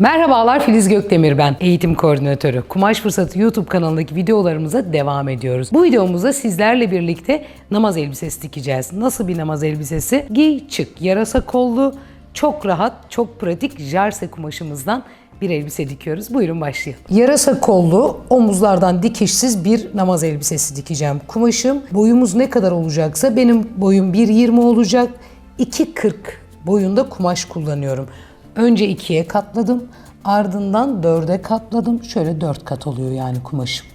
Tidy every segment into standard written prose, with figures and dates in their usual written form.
Merhabalar, Filiz Gökdemir ben. Eğitim koordinatörü. Kumaş Fırsatı YouTube kanalındaki videolarımıza devam ediyoruz. Bu videomuzda sizlerle birlikte namaz elbisesi dikeceğiz. Nasıl bir namaz elbisesi? Giy çık, yarasa kollu, çok rahat, çok pratik jarse kumaşımızdan bir elbise dikiyoruz. Buyurun başlayalım. Yarasa kollu, omuzlardan dikişsiz bir namaz elbisesi dikeceğim. Kumaşım boyumuz ne kadar olacaksa benim boyum 1.20 olacak. 2.40 boyunda kumaş kullanıyorum. Önce 2'ye katladım, ardından 4'e katladım. Şöyle 4 kat oluyor yani kumaşım.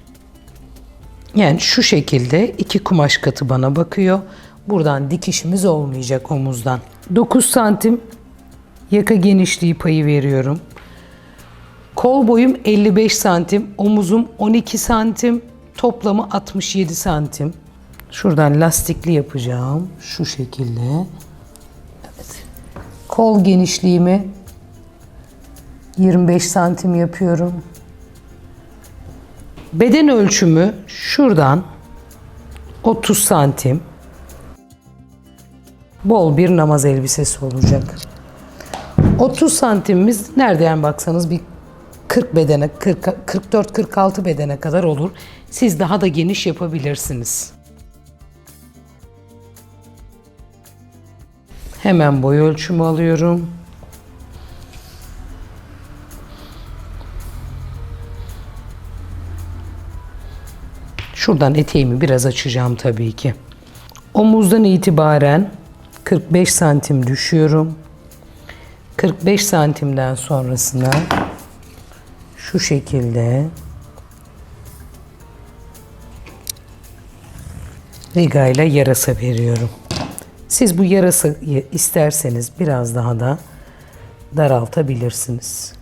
Yani şu şekilde 2 kumaş katı bana bakıyor. Buradan dikişimiz olmayacak omuzdan. 9 santim yaka genişliği payı veriyorum. Kol boyum 55 santim, omuzum 12 santim, toplamı 67 santim. Şuradan lastikli yapacağım. Şu şekilde. Evet. Kol genişliğimi 25 santim yapıyorum. Beden ölçümü şuradan 30 santim. Bol bir namaz elbisesi olacak. 30 santimimiz nereden baksanız bir 40 bedene, 44-46 bedene kadar olur. Siz daha da geniş yapabilirsiniz. Hemen boy ölçümü alıyorum. Şuradan eteğimi biraz açacağım tabii ki. Omuzdan itibaren 45 santim düşüyorum. 45 santimden sonrasına şu şekilde rigayla yarasa veriyorum. Siz bu yarasayı isterseniz biraz daha da daraltabilirsiniz.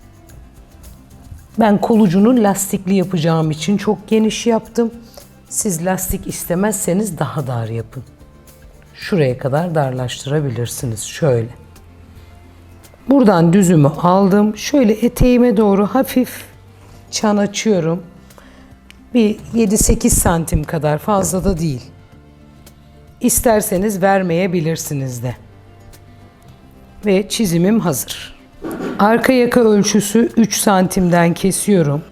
Ben kolucunu lastikli yapacağım için çok geniş yaptım. Siz lastik istemezseniz daha dar yapın. Şuraya kadar darlaştırabilirsiniz. Şöyle. Buradan düzümü aldım. Şöyle eteğime doğru hafif çan açıyorum. Bir 7-8 santim kadar, fazla da değil. İsterseniz vermeyebilirsiniz de. Ve çizimim hazır. Arka yaka ölçüsü 3 santimden kesiyorum.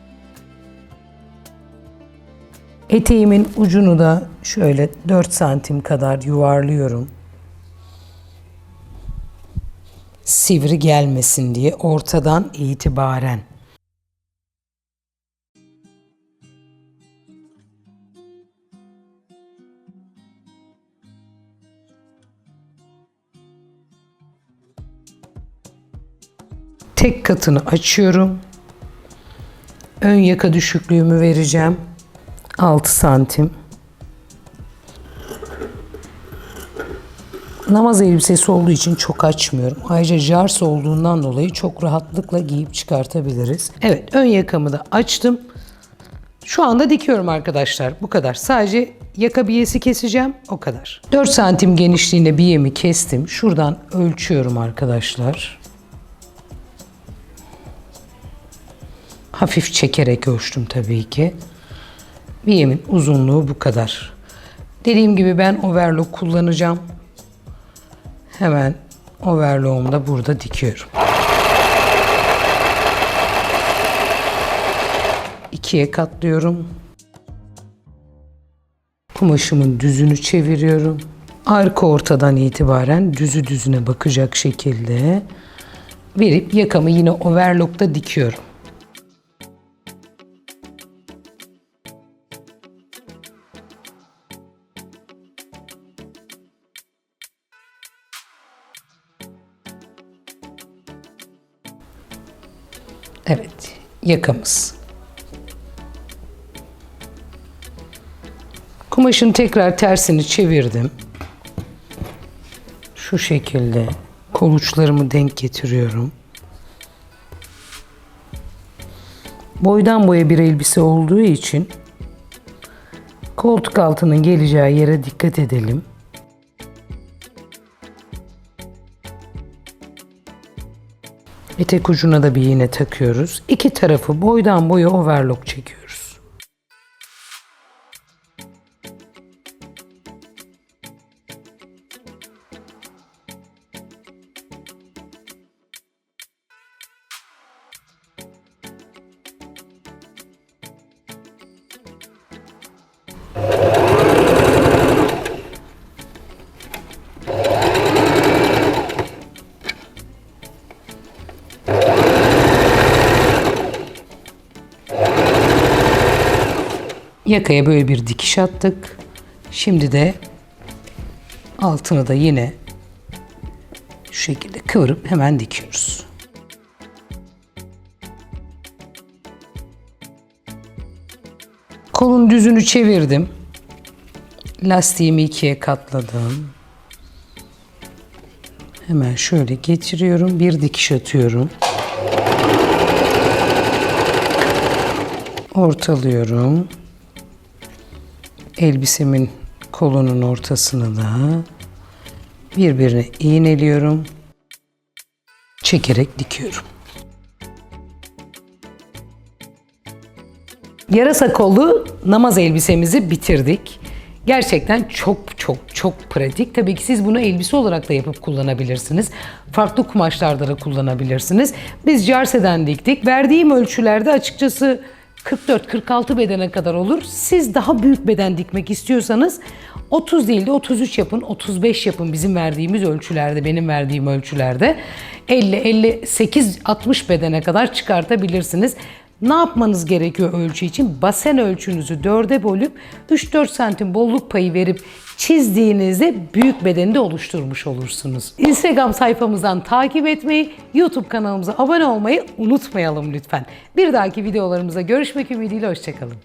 Eteğimin ucunu da şöyle 4 santim kadar yuvarlıyorum. Sivri gelmesin diye ortadan itibaren. Tek katını açıyorum. Ön yaka düşüklüğümü vereceğim. 6 santim. Namaz elbisesi olduğu için çok açmıyorum. Ayrıca jarse olduğundan dolayı çok rahatlıkla giyip çıkartabiliriz. Evet, ön yakamı da açtım. Şu anda dikiyorum arkadaşlar. Bu kadar. Sadece yaka biyesi keseceğim. O kadar. 4 santim genişliğinde biyemi kestim. Şuradan ölçüyorum arkadaşlar. Hafif çekerek ölçtüm tabii ki. Biyemin uzunluğu bu kadar. Dediğim gibi ben overlock kullanacağım. Hemen overlock'umu da burada dikiyorum. 2'ye katlıyorum. Kumaşımın düzünü çeviriyorum. Arka ortadan itibaren düzü düzüne bakacak şekilde verip yakamı yine overlock'ta dikiyorum. Evet, yakamız. Kumaşın tekrar tersini çevirdim. Şu şekilde kol uçlarımı denk getiriyorum. Boydan boya bir elbise olduğu için koltuk altının geleceği yere dikkat edelim. Etek ucuna da bir iğne takıyoruz. İki tarafı boydan boya overlock çekiyoruz. Yakaya böyle bir dikiş attık. Şimdi de altını da yine şu şekilde kıvırıp hemen dikiyoruz. Kolun düzünü çevirdim. Lastiğimi ikiye katladım. Hemen şöyle geçiriyorum. Bir dikiş atıyorum. Ortalıyorum. Elbisemin kolunun ortasını da birbirine iğneliyorum. Çekerek dikiyorum. Yarasa kollu namaz elbisemizi bitirdik. Gerçekten çok pratik. Tabii ki siz bunu elbise olarak da yapıp kullanabilirsiniz. Farklı kumaşlarda da kullanabilirsiniz. Biz Jarse'den diktik. Verdiğim ölçülerde açıkçası 44-46 bedene kadar olur. Siz daha büyük beden dikmek istiyorsanız 30 değil de 33 yapın, 35 yapın bizim verdiğimiz ölçülerde, benim verdiğim ölçülerde. 50, 58, 60 bedene kadar çıkartabilirsiniz. Ne yapmanız gerekiyor ölçü için? Basen ölçünüzü 4'e bölüp 3-4 santim bolluk payı verip çizdiğinizde büyük bedeni de oluşturmuş olursunuz. Instagram sayfamızdan takip etmeyi, YouTube kanalımıza abone olmayı unutmayalım lütfen. Bir dahaki videolarımızda görüşmek ümidiyle, hoşçakalın.